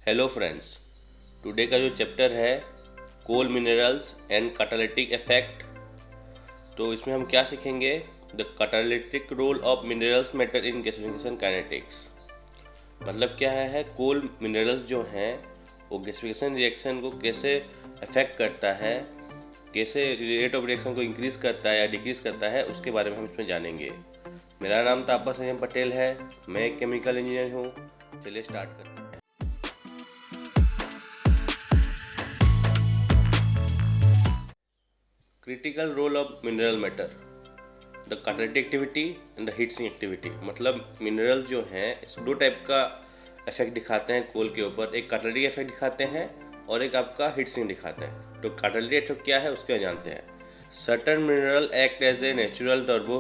Hello friends, today का जो chapter है coal minerals and catalytic effect. तो इसमें हम क्या सीखेंगे? The catalytic role of minerals matter in gasification kinetics. मतलब क्या है कोल मिनरल्स जो हैं वो गैसिफिकेशन रिएक्शन को कैसे अफेक्ट करता है, कैसे रेट ऑफ रिएक्शन को इंक्रीज करता है या डिक्रीज करता है, उसके बारे में हम इसमें जानेंगे। मेरा नाम तापस संयम पटेल है, मैं एक केमिकल इंजीनियर हूँ। चलिए स्टार्ट करते हैं। Critical role of mineral matter, the catalytic activity and the heat sink activity. मतलब मिनरल जो हैं दो टाइप का इफेक्ट दिखाते हैं कोल के ऊपर, एक कैटालिटिक इफेक्ट दिखाते हैं और एक आपका हीट सिंक दिखाते हैं। तो कैटालिटिक इफेक्ट क्या है उसके जानते हैं। Certain mineral act as a natural turbo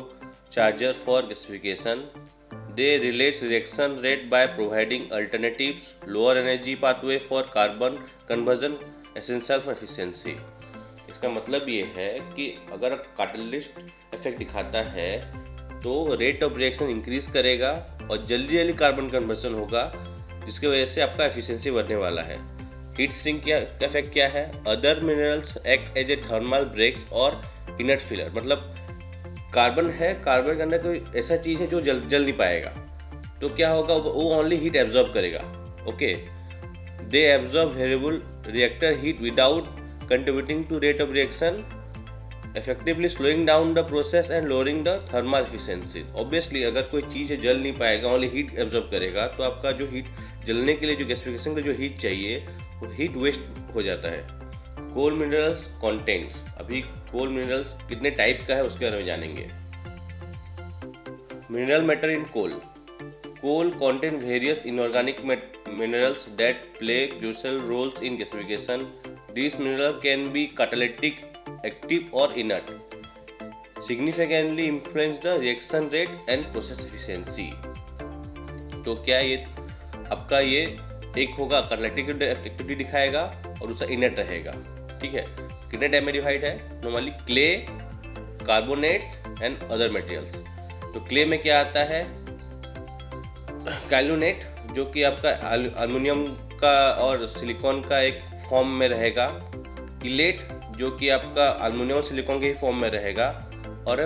charger for gasification. They relate reaction rate by providing alternatives, lower energy pathway for carbon conversion essential for efficiency. इसका मतलब ये है कि अगर कैटालिस्ट इफेक्ट दिखाता है तो रेट ऑफ रिएक्शन इंक्रीज करेगा और जल्दी जल्दी कार्बन कन्वर्जन होगा, जिसकी वजह से आपका एफिशिएंसी बढ़ने वाला है। हीट सिंक का इफेक्ट क्या है? Other minerals act as a thermal breaks और इनर्ट फिलर। मतलब कार्बन है, कार्बन के अंदर कोई ऐसा चीज़ है जो जल नहीं पाएगा, तो क्या होगा? वो ओनली हीट एब्जॉर्ब करेगा। Okay, they absorb variable reactor heat without contributing to rate of reaction, effectively slowing down the process and lowering the thermal efficiency. Obviously अगर कोई चीज़ जल नहीं पाएगा, ओनली हीट एब्जॉर्ब करेगा, तो आपका जो हीट जलने के लिए जो गैसिफिकेशन का जो हीट चाहिए वो हीट वेस्ट हो जाता है। कोल मिनरल्स कंटेंट्स, अभी कोल मिनरल्स कितने टाइप का है उसके बारे में जानेंगे। Mineral matter in coal, coal contain various inorganic minerals that play crucial roles in gasification. These minerals can be catalytic, active or inert, significantly influence the reaction rate and process efficiency. तो क्या ये आपका ये एक होगा catalytic activity दिखाएगा और दूसरा इनर्ट रहेगा। ठीक है, कितने टाइप में डिवाइड है? Normally clay, carbonates and other materials. तो क्ले में क्या आता है? कैल्यूनेट, जो कि आपका एल्युमिनियम का और सिलिकॉन का एक फॉर्म में रहेगा। इलेट, जो कि आपका एल्युमिनियम और सिलिकॉन के ही फॉर्म में रहेगा। और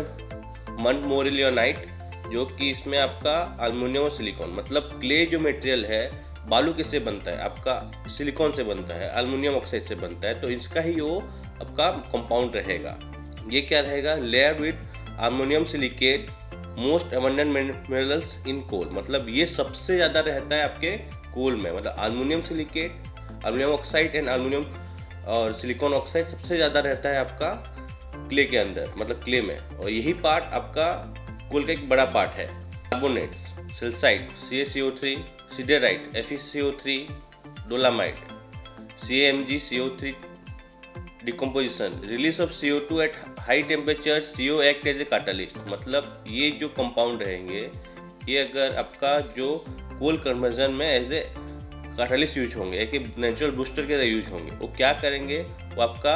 मोरिलियोनाइट, जो कि इसमें आपका एल्युमिनियम और सिलिकॉन। मतलब क्ले जो मटेरियल है, बालू किससे बनता है? आपका सिलिकॉन से बनता है, एल्युमिनियम ऑक्साइड से बनता है, तो इसका ही वो आपका कंपाउंड रहेगा। ये क्या रहेगा? Layer with aluminium silicate, most abundant minerals in coal. मतलब ये सबसे ज़्यादा रहता है आपके कोल में। मतलब aluminium silicate, aluminium oxide and aluminium और सिलिकॉन ऑक्साइड सबसे ज़्यादा रहता है आपका क्ले के अंदर, मतलब क्ले में। और यही पार्ट आपका कोल का एक बड़ा पार्ट है। Carbonates, calcite CaCO3, siderite FeCO3, dolomite CaMgCO3 decomposition, release of CO2 at high temperature, CO act as a catalyst. मतलब ये जो कंपाउंड रहेंगे ये अगर आपका जो कोल कन्वर्जन में एज ए कैटालिस्ट यूज होंगे, एक नेचुरल बूस्टर के यूज होंगे। वो क्या करेंगे? वो आपका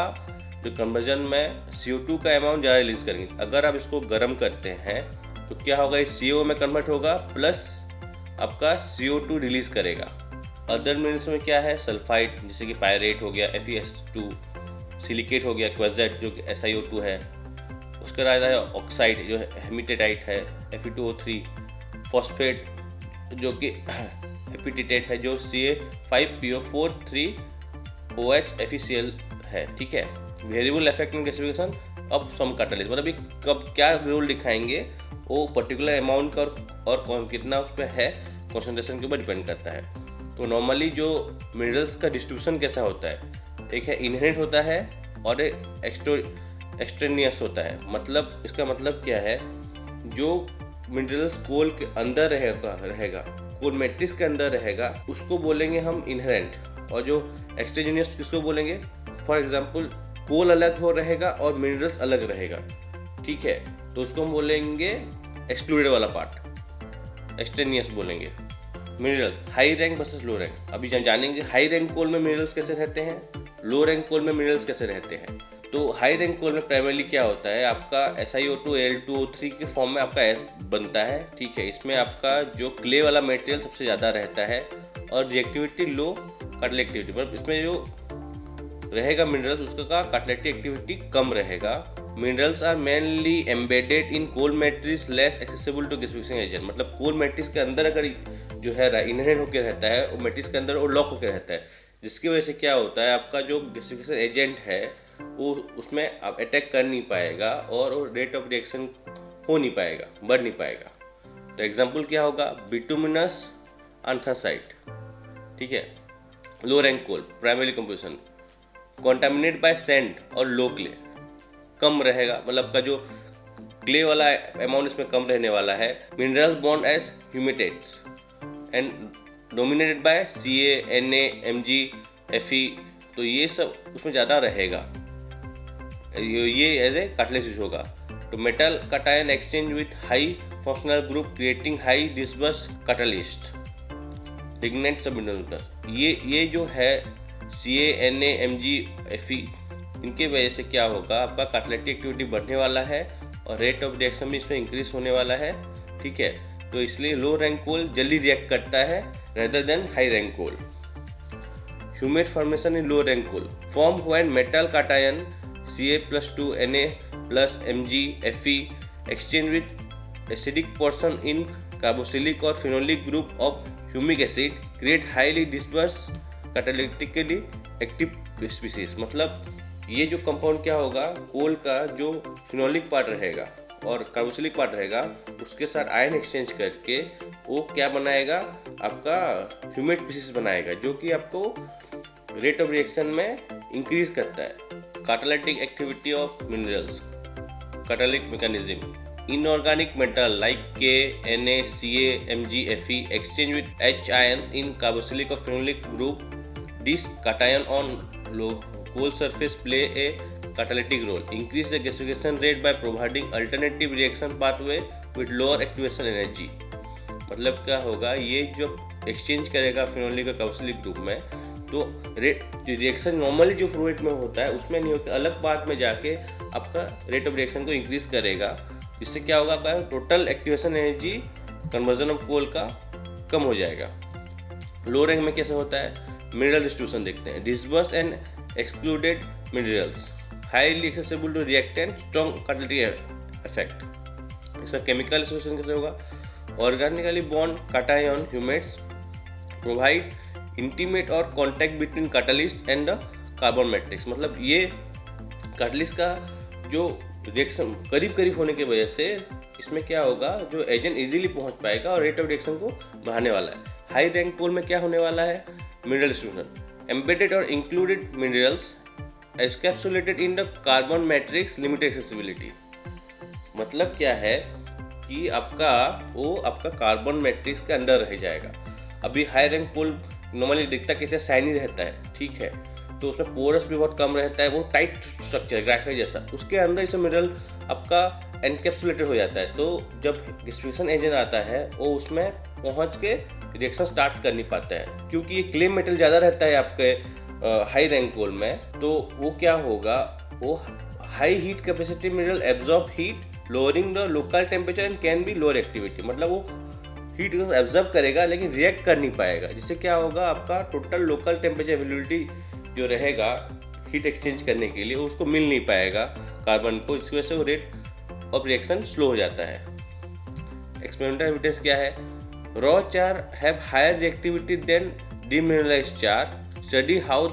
जो कन्वर्जन में CO2 का अमाउंट ज़्यादा रिलीज करेंगे। अगर आप इसको गर्म करते हैं तो क्या होगा? इस CO में कन्वर्ट होगा प्लस आपका CO2 रिलीज करेगा। अदर मिनरल्स में क्या है? सल्फाइड, जैसे कि पायरेट हो गया, FeS2, सिलिकेट हो गया, क्वेज़ाइट जो कि SiO2 है। उसके बाद है ऑक्साइड जो हेमिटेटाइट है, Fe2O3, फॉस्फेट जो कि हेपिटेट है, जो Ca5PO4 3OH FeCl है। ठीक है, variable effect in gasification of some catalyst. मतलब कब क्या रोल दिखाएंगे वो पर्टिकुलर अमाउंट का और कितना उस पर है, कॉन्सेंट्रेशन के ऊपर डिपेंड करता है। तो नॉर्मली जो मिनरल्स का डिस्ट्रीब्यूशन कैसा होता है? एक है इनहेरेंट होता है और एक एक्सट्रेनियस होता है। मतलब इसका मतलब क्या है? जो मिनरल्स कोल के अंदर रहेगा, कोल मैट्रिक्स के अंदर रहेगा, उसको बोलेंगे हम इनहेरेंट। और जो एक्सट्रेनियस किसको बोलेंगे? फॉर एग्जांपल कोल अलग हो रहेगा और मिनरल्स अलग रहेगा। ठीक है, तो उसको हम बोलेंगे एक्सक्लूडेड वाला पार्ट, एक्सट्रेनियस बोलेंगे। मिनरल्स हाई रैंक वर्सेस लो रैंक, अभी जानेंगे हाई रैंक कोल में मिनरल्स कैसे रहते हैं, लो रैंक कोल में मिनरल्स कैसे रहते हैं। तो हाई रैंक कोल में प्राइमरली क्या होता है? आपका SiO2 Al2O3 के फॉर्म में आपका S बनता है। ठीक है, इसमें आपका जो क्ले वाला मटेरियल सबसे ज़्यादा रहता है और रिएक्टिविटी लो कैटालिटिक एक्टिविटी, मतलब इसमें जो रहेगा मिनरल्स उसका कैटालिटिक एक्टिविटी कम रहेगा। Minerals are mainly embedded in coal matrix less accessible to gasification agent, मतलब कोल मैट्रिक्स के अंदर अगर जो है इनहेरेंट होकर रहता है वो मैट्रिक्स के अंदर वो लॉक होकर रहता है, जिसकी वजह से क्या होता है आपका जो गैसिफिकेशन एजेंट है वो उसमें आप अटैक कर नहीं पाएगा और रेट ऑफ रिएक्शन हो नहीं पाएगा, बढ़ नहीं पाएगा। तो एग्जाम्पल क्या होगा, बिटुमिनस एंथ्रासाइट, ठीक है, low rank coal primary composition, contaminate by sand और लो क्ले, कम रहेगा, मतलब का जो क्ले वाला अमाउंट इसमें कम रहने वाला है। Minerals bond as humates and dominated by Ca, Na, Mg, Fe, तो ये सब उसमें ज़्यादा रहेगा, ये एज ए कैटालिसिस होगा। तो metal cation exchange with high functional group creating high disperse catalyst lignite submineral, ये जो है Ca, Na, Mg, Fe, इनके वजह से क्या होगा आपका कैटालिटिक एक्टिविटी बढ़ने वाला है और रेट ऑफ रिएक्शन भी इसमें इंक्रीज होने वाला है, ठीक है। तो इसलिए लो रैंक कोल जल्दी रिएक्ट करता है rather than high rank coal. Humate formation in low rank coal form when metal cation Ca+2 Na plus Mg Fe exchange with acidic portion in carboxylic or phenolic group of humic acid create highly dispersed catalytically active species, मतलब ये जो compound क्या होगा, कोल का जो phenolic part रहेगा और carboxylic part रहेगा उसके साथ आयन एक्सचेंज करके वो क्या बनाएगा आपका ह्यूमेट स्पीसीज बनाएगा, जो कि आपको रेट ऑफ रिएक्शन में इंक्रीज करता है। Catalytic activity of minerals, catalytic mechanism, inorganic metal like K, Na, Ca, Mg, Fe exchange with H ions in carboxylic or phenolic group. This cation on low coal surface play a catalytic role. Increase the gasification rate by providing alternative reaction pathway with lower activation energy. मतलब क्या होगा, ये जो exchange करेगा phenolic और carboxylic group में, तो reaction normally जो फ्लूइड में होता है उसमें नहीं होकर अलग पार्ट में जाके आपका रेट ऑफ रिएक्शन को इंक्रीज करेगा, जिससे क्या होगा आपका total activation energy conversion of coal का कम हो जाएगा। लो रैंक में कैसे होता है, मिनरल डिस्ट्रीब्यूशन देखते हैं, disperse and excluded minerals, highly accessible to reactant, strong catalytic effect. इसका केमिकल एसोसिएशन कैसे होगा, organically bond cation humates provide intimate और contact between catalyst and the carbon matrix, मतलब ये कैटालिस्ट का जो रिएक्शन करीब करीब होने की वजह से इसमें क्या होगा, जो एजेंट इजीली पहुंच पाएगा और रेट ऑफ रिएक्शन को बढ़ाने वाला है। हाई रैंक कोल में क्या होने वाला है, मिनरल डिस्ट्रीब्यूशन, एम्बेडेड और included minerals encapsulated in the carbon matrix, limited accessibility, मतलब क्या है कि आपका कार्बन मैट्रिक्स के अंदर रह जाएगा। अभी हाई रैंक कोल नॉर्मली दिखता कैसे, शाइनी रहता है, ठीक है, तो उसमें पोरस भी बहुत कम रहता है, वो टाइट स्ट्रक्चर ग्राफाइट जैसा, उसके अंदर इसे मिनरल आपका एनकैप्सुलेटेड हो जाता है। तो जब गैसिफिकेशन एजेंट आता है वो उसमें पहुंच के रिएक्शन स्टार्ट कर नहीं पाता है, क्योंकि ये क्ले मेटल ज़्यादा रहता है आपके हाई रैंक कोल में, तो वो क्या होगा, वो high heat capacity mineral absorb heat lowering the local temperature and can be lower activity, मतलब वो हीट को एब्जॉर्ब करेगा लेकिन रिएक्ट कर नहीं पाएगा, जिससे क्या होगा आपका टोटल लोकल टेम्परेचर अवेलेबिलिटी जो रहेगा हीट एक्सचेंज करने के लिए उसको मिल नहीं पाएगा कार्बन को, इसकी वजह से वो रेट ऑफ रिएक्शन स्लो हो जाता है। एक्सपेरिमेंटल एविडेंस क्या है, रॉ चार have higher reactivity then demineralised चार, study how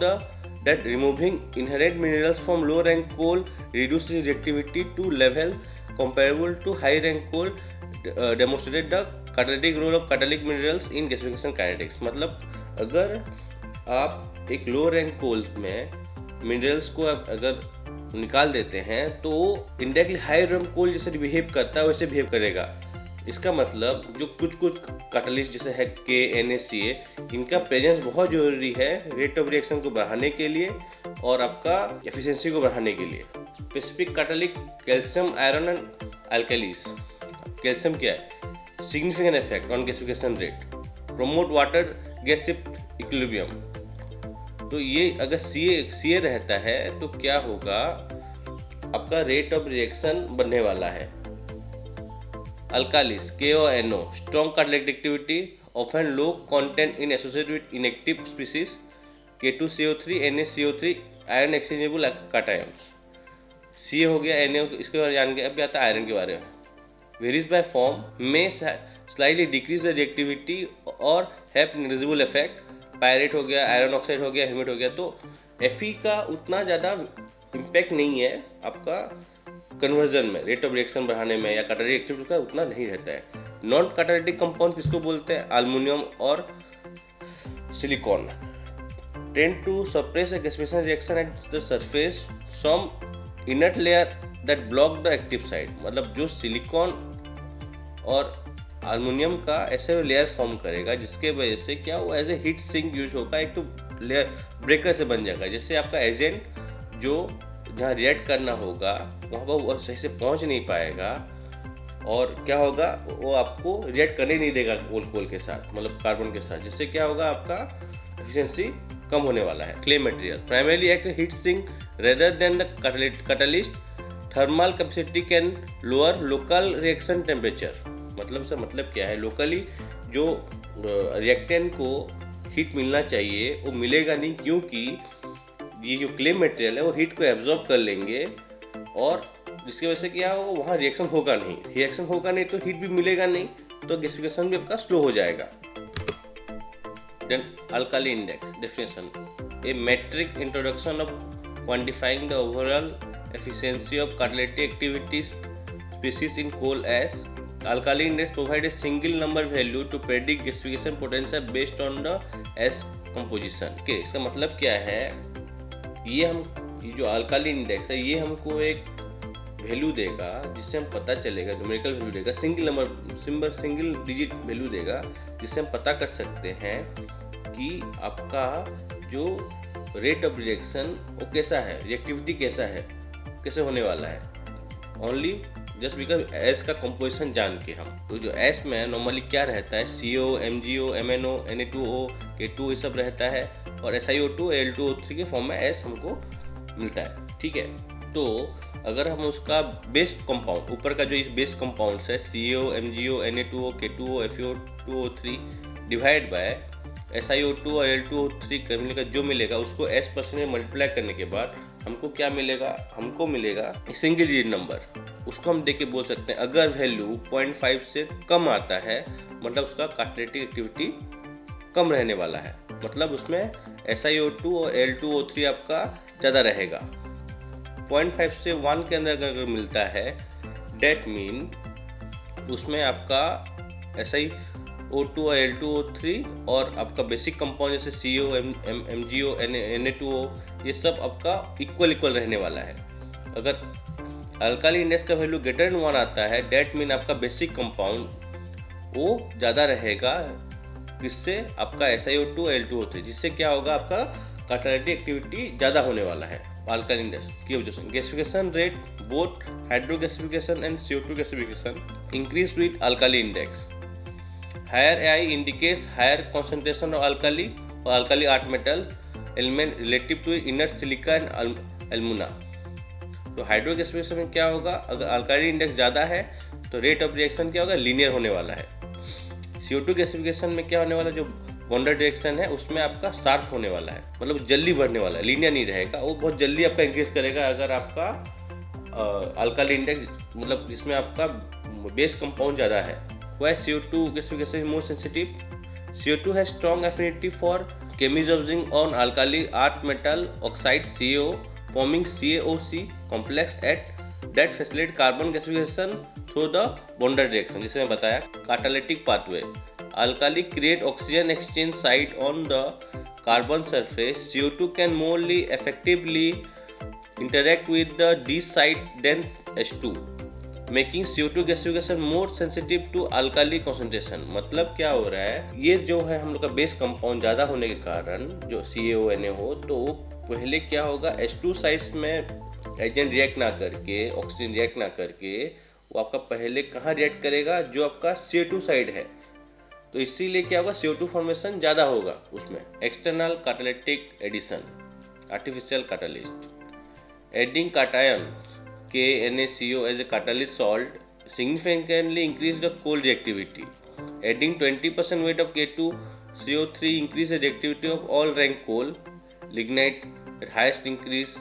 that removing inherent minerals from low rank coal reduces reactivity to level comparable to high rank coal, demonstrated the catalytic role of catalytic minerals in gasification kinetics, मतलब अगर आप एक लो rank कोल में minerals को अगर निकाल देते हैं तो इंडायरेक्टली हाई रैंक कोल जैसे बिहेव करता है वैसे बिहेव करेगा। इसका मतलब जो कुछ कैटालिस्ट जैसे है के, Na, Ca, इनका प्रेजेंस बहुत ज़रूरी है रेट ऑफ रिएक्शन को बढ़ाने के लिए और आपका एफिशिएंसी को बढ़ाने के लिए। Specific catalytic calcium, iron and alkalis. Calcium क्या है, significant effect on gasification rate, promote water gas shift equilibrium. तो ये अगर Ca रहता है तो क्या होगा, आपका रेट ऑफ रिएक्शन बढ़ने वाला है। अल्कालीज, के और NO, strong catalytic activity often low content in associated with inactive species K2CO3 NaCO3 ion exchangeable cations। सी हो गया, Na इसके बारे में जान गए। अब आता है आयरन के बारे में। वेरीज बाय फॉर्म में स्लाइटली डिक्रीज द रिएक्टिविटी और हैव नेग्लिजिबल इफेक्ट। पायरेट हो गया, आयरन ऑक्साइड हो गया, ह्यूमेट हो गया। तो Fe का उतना ज़्यादा इम्पैक्ट नहीं है आपका कन्वर्जन में, रेट ऑफ रिएक्शन बढ़ाने में, या कैटालिटिक एक्टिविटी का उतना नहीं रहता है। नॉन कैटालिटिक कंपाउंड किसको बोलते हैं? एल्युमिनियम और silicon tend to suppress a gasification reaction at the surface some inert layer that block the active site। मतलब जो सिलिकॉन और एल्युमिनियम का ऐसे लेयर फॉर्म करेगा जिसके वजह से क्या वो as a heat sink use होगा, एक तो लेयर ब्रेकर से बन जाएगा, जिससे आपका एजेंट जो जहाँ रिएक्ट करना होगा वहाँ पर वो सही से पहुँच नहीं पाएगा, और क्या होगा वो आपको रिएक्ट करने नहीं देगा कोल के साथ, मतलब कार्बन के साथ, जिससे क्या होगा आपका एफिशिएंसी कम होने वाला है। Clay material primarily act heat sink rather than the catalyst. Thermal capacity can lower local reaction temperature. मतलब क्या है, लोकली जो रिएक्टेंट को हीट मिलना चाहिए वो मिलेगा नहीं, क्योंकि ये जो क्ले मटेरियल है वो हीट को एब्जॉर्ब कर लेंगे, और जिसकी वजह से क्या होगा वहाँ रिएक्शन होगा नहीं तो हीट भी मिलेगा नहीं, तो गैसिफिकेशन भी आपका स्लो हो जाएगा। Then alkali index definition, a metric introduction of quantifying the overall efficiency of catalytic activities species in coal ash। Alkali index provide a single number value to predict gasification potential based on the ash composition। okay, इसका मतलब क्या है, ये जो alkali index है ये हमको एक वैल्यू देगा जिससे हम पता चलेगा, न्यूमेरिकल वैल्यू देगा, सिंगल डिजिट वैल्यू देगा, जिससे हम पता कर सकते हैं कि आपका जो रेट ऑफ रिएक्शन वो कैसा है, रिएक्टिविटी कैसा है, कैसे होने वाला है। ओनली जस्ट बिकॉज एस का कंपोजिशन जान के हम, तो जो एस में नॉर्मली क्या रहता है, CO, MgO, MnO, Na2O, K2 ये सब रहता है, और SiO2, Al2O3 के फॉर्म में एस हमको मिलता है। ठीक है, तो अगर हम उसका बेस कंपाउंड, ऊपर का जो इस बेस कंपाउंड है CO, MgO, Na2O, K2O, FeO2O3 divide by SiO2 और Al2O3 का मिलेगा, जो मिलेगा उसको S% में मल्टीप्लाई करने के बाद हमको क्या मिलेगा, हमको मिलेगा सिंगल डिजिट नंबर। उसको हम देख के बोल सकते हैं अगर वैल्यू 0.5 से कम आता है मतलब उसका कैटालिटिक एक्टिविटी कम रहने वाला है, मतलब उसमें SiO2 और Al2O3 आपका ज़्यादा रहेगा। 0.5 से 1 के अंदर अगर मिलता है डेट मीन उसमें आपका SiO2 और Al2O3 और आपका बेसिक कंपाउंड जैसे CO, MgO, Na2O ये सब आपका इक्वल रहने वाला है। अगर अल्काली इंडेक्स का वैल्यू ग्रेटर देन 1 आता है डेट मीन आपका बेसिक कंपाउंड वो ज़्यादा रहेगा, जिससे आपका SiO2 Al2O3, जिससे क्या होगा आपका कैटालिटिक एक्टिविटी ज़्यादा होने वाला है अल्काली इंडेक्स की वजह से। Gasification rate both hydro gasification and CO2 gasification increase with alkali index. Higher AI indicates higher concentration of alkali or alkali earth metal element relative to inert silica and alumina। तो hydro gasification में क्या होगा, अगर alkali index ज़्यादा है तो rate of reaction क्या होगा, लीनियर होने वाला है। CO2 गैसिफिकेशन में क्या होने वाला, जो बॉन्डेड रिएक्शन है उसमें आपका शार्प होने वाला है, मतलब जल्दी बढ़ने वाला है, लीनियर नहीं रहेगा, वो बहुत जल्दी आपका इंक्रीज करेगा अगर आपका अल्काली इंडेक्स मतलब जिसमें आपका बेस कंपाउंड ज़्यादा है। Why CO2 gasification is more sensitive? CO2 has strong affinity for chemizobing on alkali earth metal oxide CO, forming CaOC complex that facilitate carbon gasification through the bonded reaction। जिसे मैं बताया catalytic pathway। Alkali create oxygen exchange site on the carbon surface। CO2 can more effectively interact with the D site than H2, making CO2 gasification more sensitive to alkali concentration. मतलब क्या हो रहा है, ये जो है हम लोग का बेस कंपाउंड ज़्यादा होने के कारण जो CaO हो, तो पहले क्या होगा H2 साइड्स में एजेंट रिएक्ट ना करके, ऑक्सीजन रिएक्ट ना करके, वो आपका पहले कहाँ रिएक्ट करेगा, जो आपका CO2 साइड है, तो इसीलिए क्या होगा CO2 फॉर्मेशन ज़्यादा होगा उसमें। External catalytic addition, artificial catalyst, adding cation KNaCO as a catalyst salt significantly increase the coal reactivity। Adding 20% weight of K2CO3 increase the reactivity of all rank coal, lignite at highest increase,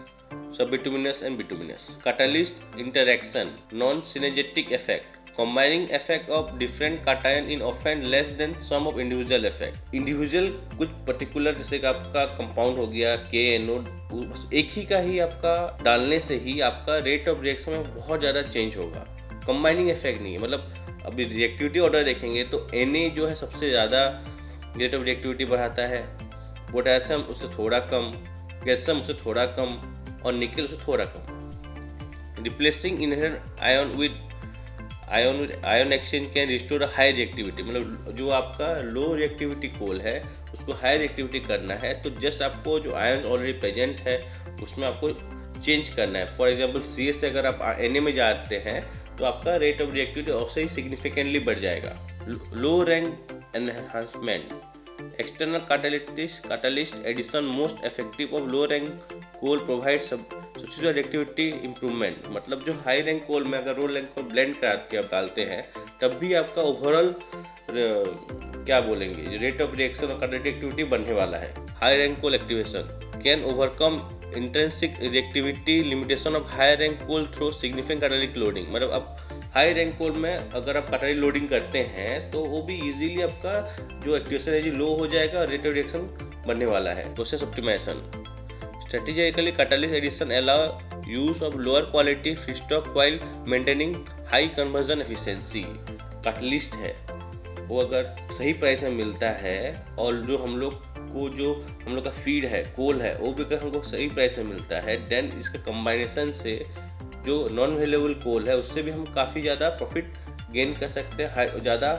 subbituminous and bituminous. Catalyst interaction, non-synergetic effect. Combining effect of different cation in often less than sum of individual effect. Individual कुछ particular जैसे कि आपका compound हो गया KNO, एक ही का ही आपका डालने से ही आपका रेट ऑफ रिएक्शन में बहुत ज़्यादा चेंज होगा। कंबाइनिंग इफेक्ट नहीं है, मतलब अभी रिएक्टिविटी ऑर्डर देखेंगे तो Na जो है सबसे ज़्यादा रेट ऑफ रिएक्टिविटी बढ़ाता है, पोटेशियम उससे थोड़ा कम, कैल्शियम उससे थोड़ा कम और निकल उससे थोड़ा कम। Replacing inherent ion exchange can restore high reactivity, मतलब जो आपका लो रिएक्टिविटी कोल है उसको हाई रिएक्टिविटी करना है तो जस्ट आपको जो आयन ऑलरेडी प्रेजेंट है उसमें आपको चेंज करना है। फॉर एग्जांपल CS से अगर आप Na में जाते हैं तो आपका रेट ऑफ रिएक्टिविटी उससे ही सिग्निफिकेंटली बढ़ जाएगा। लो rank enhancement, external catalyst addition most effective of low rank coal provides substitute reactivity improvement, मतलब जो हाई रैंक कोल में अगर लो रैंक कोल ब्लेंड करके आप डालते हैं तब भी आपका ओवरऑल क्या बोलेंगे रेट ऑफ रिएक्शन और कैटालिटिक एक्टिविटी बढ़ने वाला है। High rank coal activation can overcome intrinsic reactivity limitation of high rank coal through significant catalytic loading, मतलब अब हाई रैंक कोल में अगर आप कैटालिटिक लोडिंग करते हैं तो वो भी इजीली आपका जो एक्टिवेशन एनर्जी लो हो जाएगा और रेट ऑफ रिएक्शन बढ़ने वाला है। Process optimization, strategically catalyst addition allow use of lower quality feedstock while maintaining high conversion efficiency. Catalyst है वो अगर सही प्राइस में मिलता है और जो हम लोग का फीड है कोल है वो भी अगर हमको सही प्राइस में मिलता है देन इसका कंबाइनेशन से जो नॉन वेल्यूएबल कोल है उससे भी हम काफ़ी ज़्यादा प्रॉफिट गेन कर सकते हैं, ज़्यादा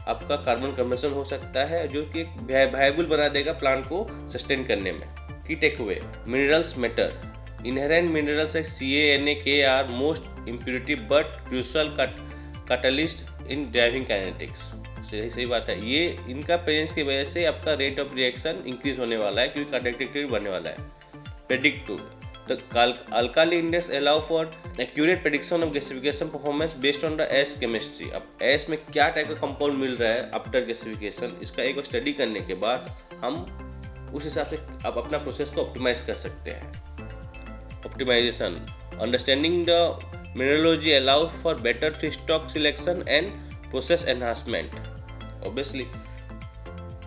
आपका कार्बन कन्वर्जन हो सकता है जो कि वायबल बना देगा प्लांट को सस्टेन करने में। की take away, minerals matter, inherent minerals like CaNa K are most impurity but crucial catalyst in driving kinetics. सही बात है, ये इनका प्रेजेंस की वजह से आपका रेट ऑफ रिएक्शन इंक्रीज होने वाला है क्योंकि कैटालिटिक एक्टिविटी बढ़ने वाला है। Predict tool, the alkali index allow for accurate prediction of gasification performance based on the ash chemistry। अब ash में क्या टाइप का कंपाउंड मिल रहा है आफ्टर गैसिफिकेशन, इसका एक स्टडी करने के बाद हम उस हिसाब से आप अपना प्रोसेस को ऑप्टिमाइज कर सकते हैं। Optimization, understanding the mineralogy allow for better feedstock selection and process enhancement. Obviously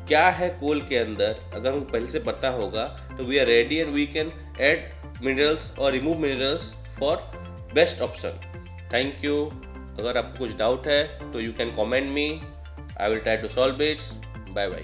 क्या है कोल के अंदर अगर हमको पहले से पता होगा तो we are ready and we can add minerals और remove minerals for best option. Thank you. अगर आपको कुछ डाउट है तो you can comment me, I will try to solve its. Bye bye.